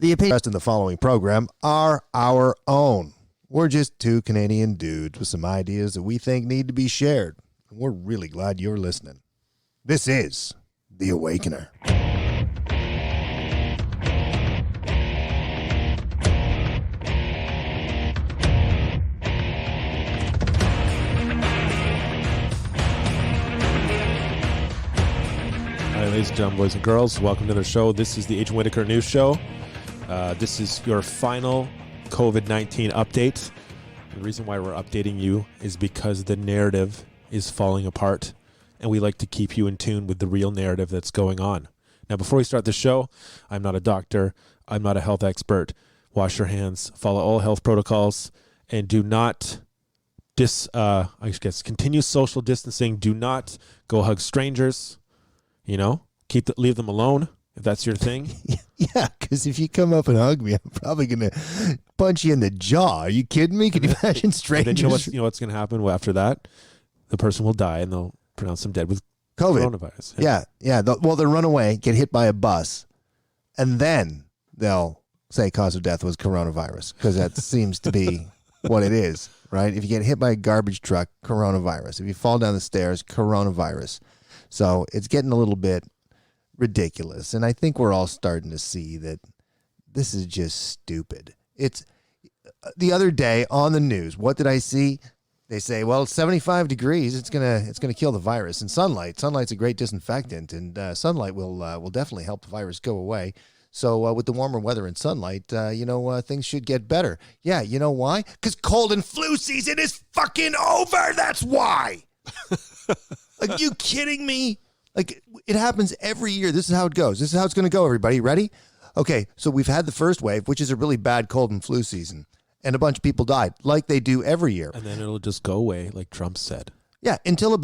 The opinions in the following program are our own. We're just two Canadian dudes with some ideas that we think need to be shared. And we're really glad you're listening. This is The Awakener. Hi, ladies and gentlemen, boys and girls. Welcome to the show. This is the Agent Whitaker News Show. This is your final COVID-19 update. The reason why we're updating you is because the narrative is falling apart, and we like to keep you in tune with the real narrative that's going on. Now, before we start the show, I'm not a doctor. I'm not a health expert. Wash your hands, follow all health protocols, and do not continue social distancing. Do not go hug strangers. You know, leave them alone if that's your thing. Yeah, because if you come up and hug me, I'm probably going to punch you in the jaw. Are you kidding me? Can you imagine strangers? You know what's going to happen after that? The person will die, and they'll pronounce them dead with coronavirus. Yeah. They'll run away, get hit by a bus, and then they'll say cause of death was coronavirus, because that seems to be what it is, right? If you get hit by a garbage truck, coronavirus. If you fall down the stairs, coronavirus. So it's getting a little bit ridiculous, and I think we're all starting to see that this is just stupid. It's the other day on the news. What did I see? They say, well, it's 75 degrees. It's gonna kill the virus. And sunlight's a great disinfectant, and sunlight will definitely help the virus go away. So with the warmer weather and sunlight, things should get better. Yeah, you know why? Because cold and flu season is fucking over. That's why. Like, you kidding me? Like, it happens every year. This is how it goes. This is how it's going to go, everybody. Ready? Okay, so we've had the first wave, which is a really bad cold and flu season, and a bunch of people died, like they do every year. And then it'll just go away, like Trump said. Yeah, until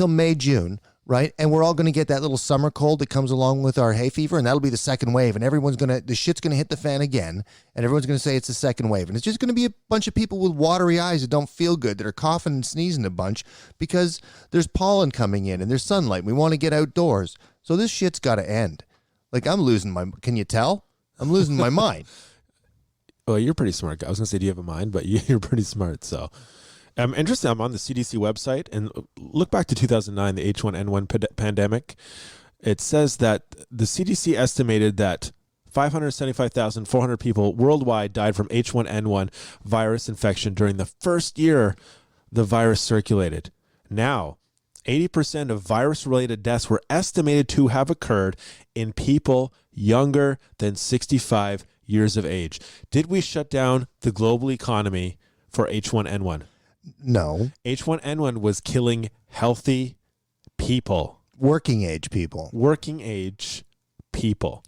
May, June, right? And we're all going to get that little summer cold that comes along with our hay fever, and that'll be the second wave, and the shit's going to hit the fan again, and everyone's going to say it's the second wave. And it's just going to be a bunch of people with watery eyes that don't feel good, that are coughing and sneezing a bunch because there's pollen coming in and there's sunlight. We want to get outdoors. So this shit's got to end. Like, can you tell? I'm losing my mind. Well, you're pretty smart. I was going to say, do you have a mind? But you're pretty smart, so... I'm interested. I'm on the CDC website, and look back to 2009, the H1N1 pandemic. It says that the CDC estimated that 575,400 people worldwide died from H1N1 virus infection during the first year the virus circulated. Now, 80% of virus-related deaths were estimated to have occurred in people younger than 65 years of age. Did we shut down the global economy for H1N1? No. H1N1 was killing healthy people. Working age people.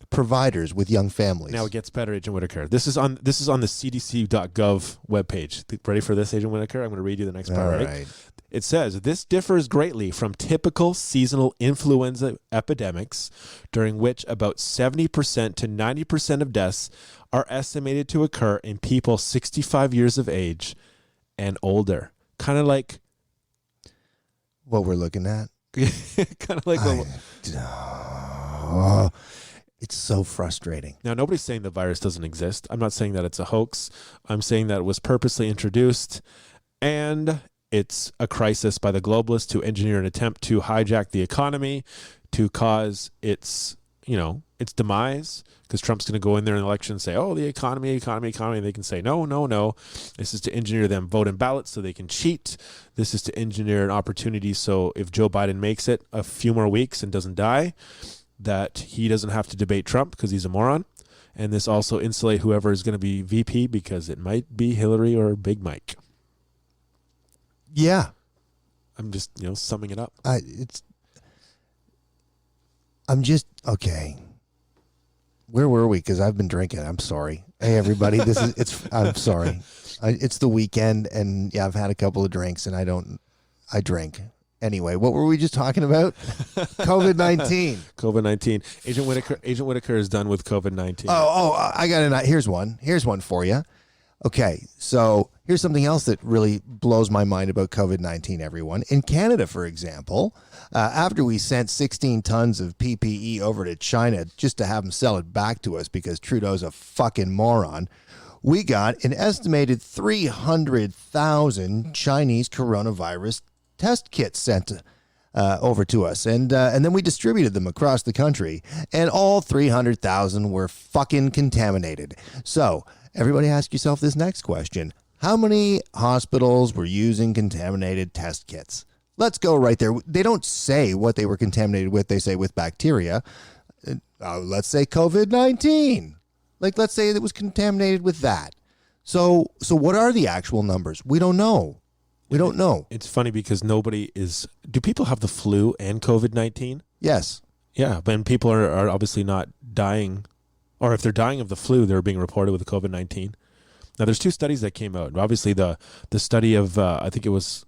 Providers with young families. Now it gets better, Agent Whitaker. This is on the cdc.gov webpage. Ready for this, Agent Whitaker? I'm going to read you the next part. All right. It says, this differs greatly from typical seasonal influenza epidemics, during which about 70% to 90% of deaths are estimated to occur in people 65 years of age and older. Kind of like what we're looking at. Kind of like it's so frustrating. Now, nobody's saying the virus doesn't exist. I'm not saying that it's a hoax. I'm saying that it was purposely introduced, and it's a crisis by the globalists to engineer an attempt to hijack the economy, to cause its demise, because Trump's going to go in there in the election and say, oh, the economy. And they can say, no. This is to engineer them vote in ballots so they can cheat. This is to engineer an opportunity so if Joe Biden makes it a few more weeks and doesn't die, that he doesn't have to debate Trump because he's a moron. And this also insulate whoever is going to be VP, because it might be Hillary or Big Mike. Yeah. I'm just, summing it up. Okay. Where were we? Because I've been drinking. I'm sorry. Hey, everybody. I'm sorry. It's the weekend, and yeah, I've had a couple of drinks, and I drink. Anyway, what were we just talking about? COVID-19. COVID-19. Agent Whitaker is done with COVID-19. I got it. Here's one for you. Okay, so here's something else that really blows my mind about COVID-19, everyone. In Canada, for example, after we sent 16 tons of PPE over to China just to have them sell it back to us because Trudeau's a fucking moron, we got an estimated 300,000 Chinese coronavirus test kits sent over to us. And then we distributed them across the country, and all 300,000 were fucking contaminated. So everybody ask yourself this next question. How many hospitals were using contaminated test kits? Let's go right there. They don't say what they were contaminated with. They say with bacteria. Let's say COVID-19. Like, let's say it was contaminated with that. So what are the actual numbers? We don't know. We don't know. It's funny because nobody is... Do people have the flu and COVID-19? Yes. Yeah, but people are obviously not dying... Or if they're dying of the flu, they're being reported with COVID-19. Now, there's two studies that came out. Obviously, the study of, I think it was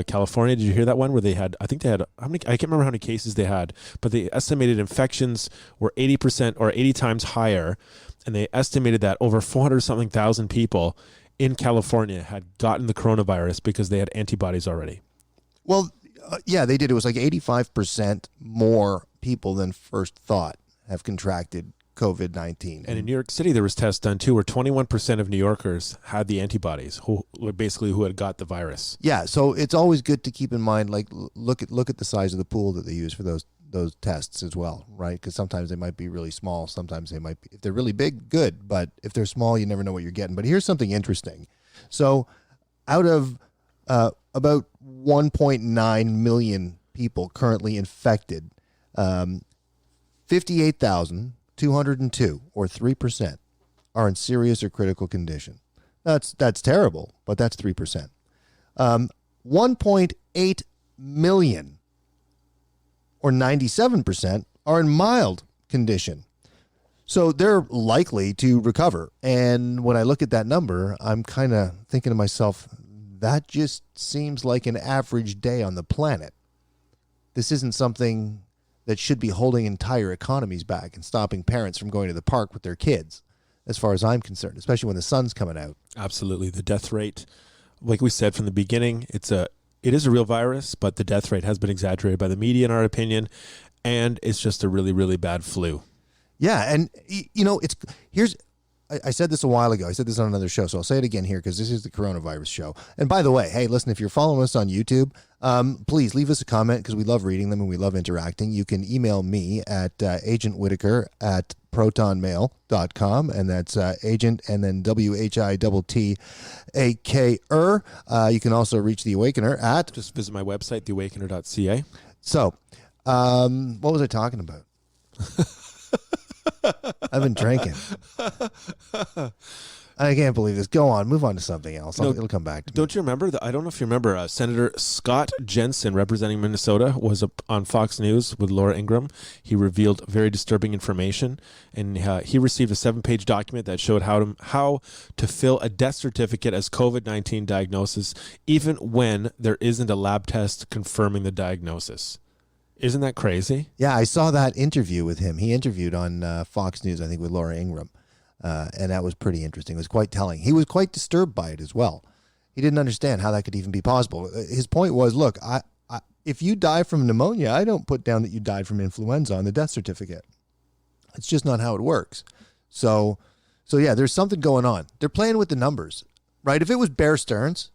California. Did you hear that one where they had, I think they had, how many? I can't remember how many cases they had, but the estimated infections were 80% or 80 times higher. And they estimated that over 400-something thousand people in California had gotten the coronavirus because they had antibodies already. Well, yeah, they did. It was like 85% more people than first thought have contracted COVID-19. And in New York City, there was tests done too, where 21% of New Yorkers had the antibodies, who had got the virus. Yeah, so it's always good to keep in mind, like, look at the size of the pool that they use for those tests as well, right? Because sometimes they might be really small. Sometimes they might be, if they're really big, good. But if they're small, you never know what you're getting. But here's something interesting. So out of about 1.9 million people currently infected, 58,202, or 3%, are in serious or critical condition. That's terrible, but that's 3%. 1.8 million, or 97%, are in mild condition. So they're likely to recover. And when I look at that number, I'm kind of thinking to myself, that just seems like an average day on the planet. This isn't something that should be holding entire economies back and stopping parents from going to the park with their kids, as far as I'm concerned, especially when the sun's coming out. Absolutely. The death rate, like we said from the beginning, it is a real virus, but the death rate has been exaggerated by the media, in our opinion, and it's just a really, really bad flu. Yeah, and I said this a while ago. I said this on another show, so I'll say it again here because this is the coronavirus show. And by the way, hey, listen, if you're following us on YouTube, please leave us a comment because we love reading them and we love interacting. You can email me at agentwhitaker@protonmail.com, and that's agent and then WHITTAKER. You can also reach The Awakener at... Just visit my website, theawakener.ca. So, what was I talking about? I've been drinking. I can't believe this. Go on. Move on to something else. It'll come back to me. Don't you remember? I don't know if you remember, Senator Scott Jensen, representing Minnesota, was on Fox News with Laura Ingraham. He revealed very disturbing information, and he received a 7-page document that showed how to fill a death certificate as COVID-19 diagnosis, even when there isn't a lab test confirming the diagnosis. Isn't that crazy? Yeah, I saw that interview with him. He interviewed on Fox News, I think, with Laura Ingraham. And that was pretty interesting. It was quite telling. He was quite disturbed by it as well. He didn't understand how that could even be possible. His point was, look, if you die from pneumonia, I don't put down that you died from influenza on the death certificate. It's just not how it works. So yeah, there's something going on. They're playing with the numbers, right? If it was Bear Stearns,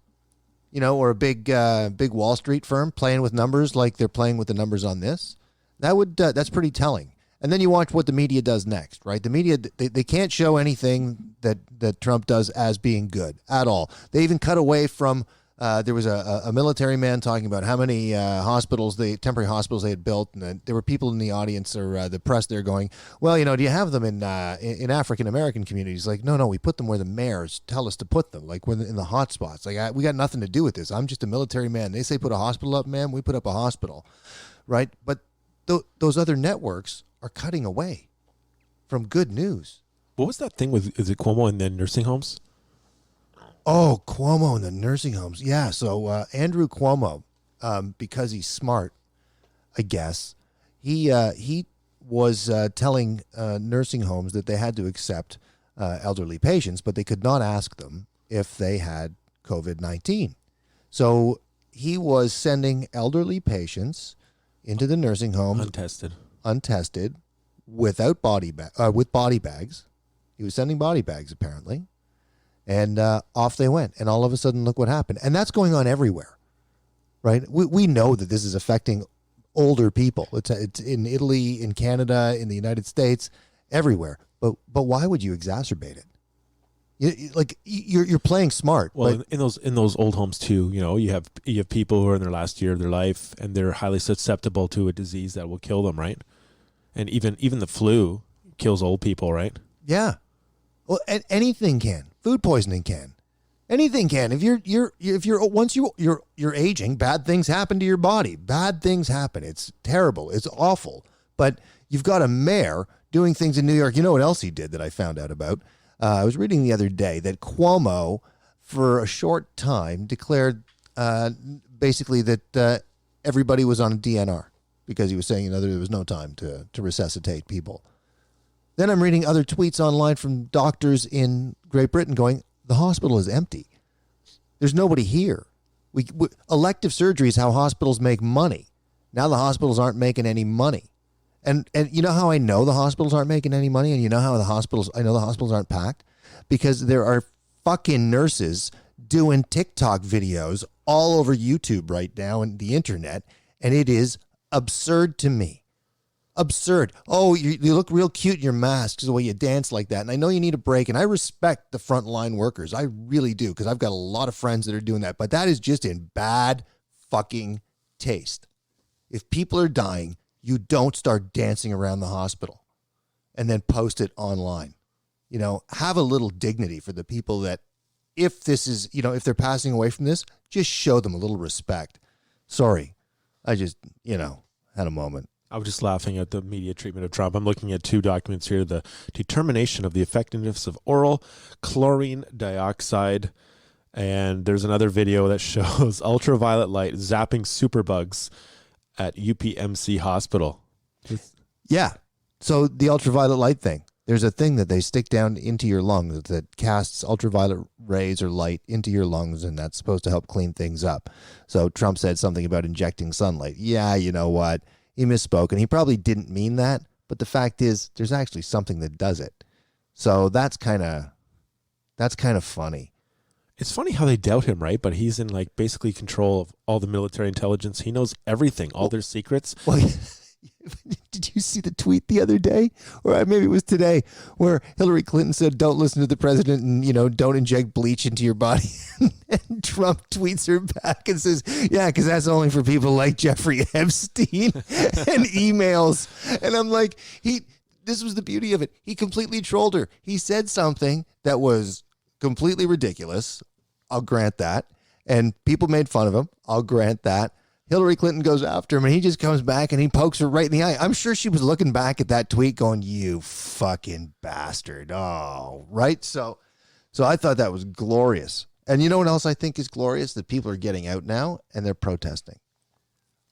or a big Wall Street firm playing with numbers like they're playing with the numbers on this, that's pretty telling. And then you watch what the media does next, right? The media, they can't show anything that Trump does as being good at all. They even cut away from, there was a military man talking about how many temporary hospitals they had built. And there were people in the audience or the press there going, well, do you have them in African-American communities? Like, no, we put them where the mayors tell us to put them, like in the hot spots. Like, we got nothing to do with this. I'm just a military man. They say put a hospital up, man. We put up a hospital, right? But those other networks are cutting away from good news. What was that thing with, is it Cuomo in the nursing homes? Oh, Cuomo in the nursing homes. Yeah, so Andrew Cuomo, because he's smart, I guess, he was telling nursing homes that they had to accept elderly patients, but they could not ask them if they had COVID-19. So he was sending elderly patients into the nursing homes untested without with body bags. He was sending body bags apparently, and off they went. And all of a sudden, look what happened. And that's going on everywhere, right? We know that this is affecting older people. It's in Italy, in Canada, in the United States, everywhere. But why would you exacerbate it? You're playing smart. Well, in those old homes too, you have people who are in their last year of their life and they're highly susceptible to a disease that will kill them, right? And even the flu kills old people, right? Yeah. Well, anything can. Food poisoning can. Anything can. If you're aging, bad things happen to your body. Bad things happen. It's terrible. It's awful. But you've got a mayor doing things in New York. You know what else he did that I found out about? I was reading the other day that Cuomo, for a short time, declared basically that everybody was on a DNR because he was saying there was no time to resuscitate people. Then I'm reading other tweets online from doctors in Great Britain going, the hospital is empty. There's nobody here. Elective surgery is how hospitals make money. Now the hospitals aren't making any money. And you know how I know the hospitals aren't making any money? And you know how I know the hospitals aren't packed? Because there are fucking nurses doing TikTok videos all over YouTube right now and the internet. And it is absurd to me. Absurd. Oh, you look real cute in your masks the way you dance like that. And I know you need a break. And I respect the frontline workers. I really do, because I've got a lot of friends that are doing that. But that is just in bad fucking taste. If people are dying, you don't start dancing around the hospital and then post it online. Have a little dignity for the people that, if this is, if they're passing away from this, just show them a little respect. Sorry. I just, had a moment. I was just laughing at the media treatment of Trump. I'm looking at two documents here. The determination of the effectiveness of oral chlorine dioxide. And there's another video that shows ultraviolet light zapping superbugs at UPMC hospital. Yeah. So the ultraviolet light thing, there's a thing that they stick down into your lungs that casts ultraviolet rays or light into your lungs, and that's supposed to help clean things up. So Trump said something about injecting sunlight. Yeah, you know what? He misspoke, and he probably didn't mean that. But the fact is, there's actually something that does it. So that's kind of funny. It's funny how they doubt him, right? But he's in basically control of all the military intelligence. He knows everything, all their secrets. Well, did you see the tweet the other day, or maybe it was today, where Hillary Clinton said, "Don't listen to the president and don't inject bleach into your body," and Trump tweets her back and says, "Yeah, because that's only for people like Jeffrey Epstein," and emails. And I'm like, this was the beauty of it. He completely trolled her. He said something that was completely ridiculous. I'll grant that. And people made fun of him. I'll grant that. Hillary Clinton goes after him, and he just comes back and he pokes her right in the eye. I'm sure she was looking back at that tweet going, "You fucking bastard." Oh, right? So I thought that was glorious. And you know what else I think is glorious? That people are getting out now and they're protesting.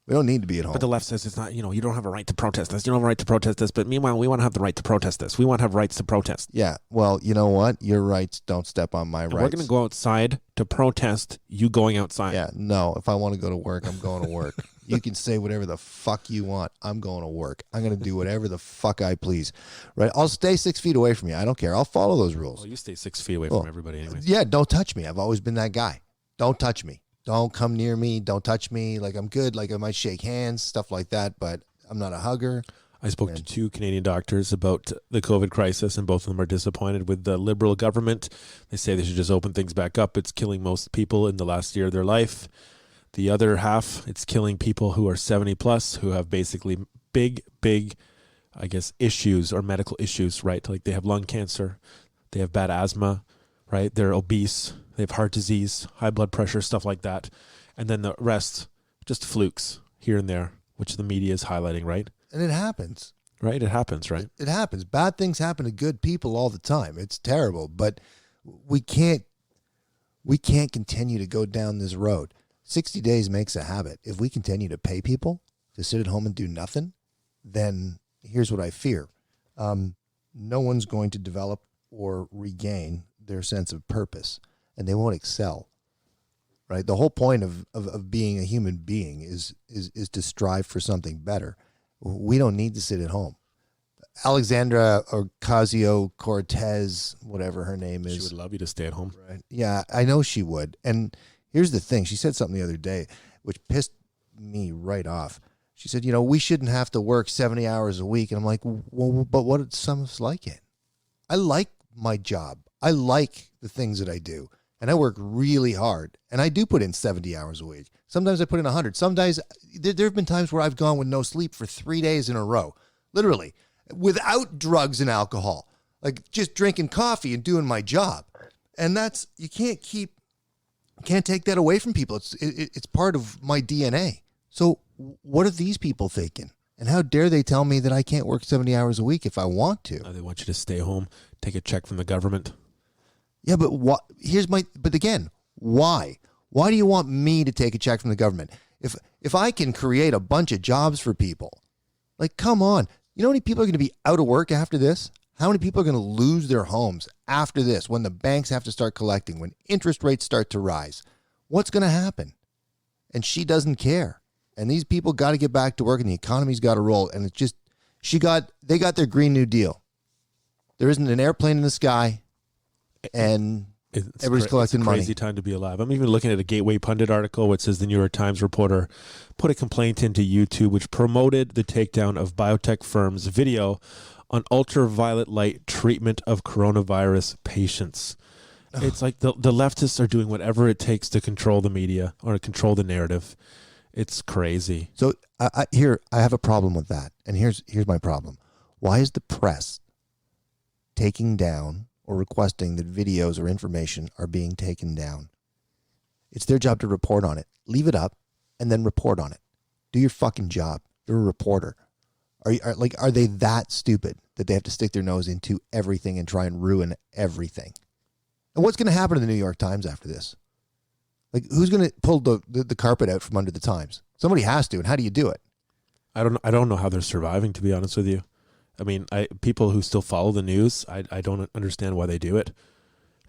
We don't need to be at home. But the left says it's not, you don't have a right to protest this. You don't have a right to protest this. But meanwhile, we want to have the right to protest this. We want to have rights to protest. Yeah. Well, you know what? Your rights don't step on my rights. We're going to go outside to protest you going outside. Yeah. No. If I want to go to work, I'm going to work. You can say whatever the fuck you want. I'm going to work. I'm going to do whatever the fuck I please. Right? I'll stay 6 feet away from you. I don't care. I'll follow those rules. Well, you stay 6 feet away from everybody anyways. Yeah. Don't touch me. I've always been that guy. Don't touch me. Don't come near me. Don't touch me. I'm good. I might shake hands, stuff like that, but I'm not a hugger. I spoke to two Canadian doctors about the COVID crisis, and both of them are disappointed with the Liberal government. They say they should just open things back up. It's killing most people in the last year of their life. The other half, it's killing people who are 70 plus, who have basically big, I guess, issues or medical issues, right? They have lung cancer, they have bad asthma, right? They're obese. They have heart disease, high blood pressure, stuff like that. And then the rest, just flukes here and there, which the media is highlighting, right? And it happens. Right? It happens, right? It happens. Bad things happen to good people all the time. It's terrible. But we can't continue to go down this road. 60 days makes a habit. If we continue to pay people to sit at home and do nothing, then here's what I fear. No one's going to develop or regain their sense of purpose. and they won't excel. Right? The whole point of being a human being is to strive for something better. We don't need to sit at home. Alexandra Ocasio-Cortez, whatever her name is. She would love you to stay at home. Right? Yeah, I know she would. And here's the thing. She said something the other day, which pissed me right off. She said, we shouldn't have to work 70 hours a week. And I'm like, well, but what if some of us like it? I like my job. I like the things that I do. And I work really hard. And I do put in 70 hours a week. Sometimes I put in 100. Some days, there have been times where I've gone with no sleep for 3 days in a row. Literally. Without drugs and alcohol. Like just drinking coffee and doing my job. And you can't take that away from people. It's part of my DNA. So what are these people thinking? And how dare they tell me that I can't work 70 hours a week if I want to? They want you to stay home, take a check from the government. Yeah, but what? But again, why? Why do you want me to take a check from the government? If I can create a bunch of jobs for people, like, come on. You know how many people are going to be out of work after this? How many people are going to lose their homes after this when the banks have to start collecting, when interest rates start to rise? What's going to happen? And she doesn't care. And these people got to get back to work and the economy's got to roll. And it's just, they got their Green New Deal. There isn't an airplane in the sky and everybody's collecting money. It's a crazy time to be alive. I'm even looking at a Gateway Pundit article which says the New York Times reporter put a complaint into YouTube which promoted the takedown of biotech firms' video on ultraviolet light treatment of coronavirus patients. It's like the leftists are doing whatever it takes to control the media or to control the narrative. It's crazy. So I have a problem with that. And here's my problem. Why is the press taking down or requesting that videos or information are being taken down? It's their job to report on it. Leave it up and then report on it. Do your fucking job. You're a reporter. Are they that stupid that they have to stick their nose into everything and try and ruin everything? And what's going to happen to the New York Times after this? Like, who's going to pull the carpet out from under the Times? Somebody has to. And how do you do it? I don't know how they're surviving, to be honest with you. I mean, people who still follow the news, I don't understand why they do it,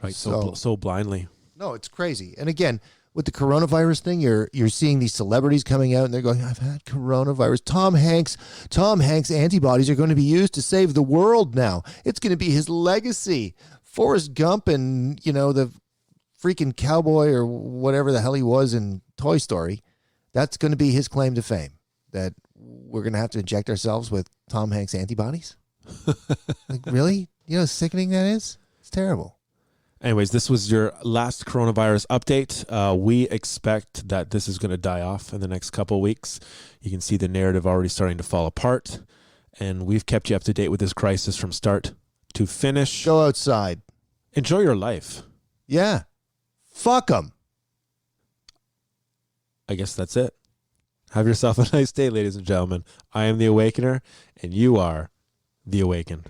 right? So blindly. No, it's crazy. And again, with the coronavirus thing, you're seeing these celebrities coming out and they're going, I've had coronavirus. Tom Hanks antibodies are going to be used to save the world now. It's going to be his legacy. Forrest Gump and, the freaking cowboy or whatever the hell he was in Toy Story, that's going to be his claim to fame, that we're going to have to inject ourselves with Tom Hanks antibodies? Like, really? You know how sickening that is? It's terrible. Anyways, this was your last coronavirus update. We expect that this is going to die off in the next couple of weeks. You can see the narrative already starting to fall apart. And we've kept you up to date with this crisis from start to finish. Go outside. Enjoy your life. Yeah. Fuck them. I guess that's it. Have yourself a nice day, ladies and gentlemen. I am the Awakener, and you are the Awakened.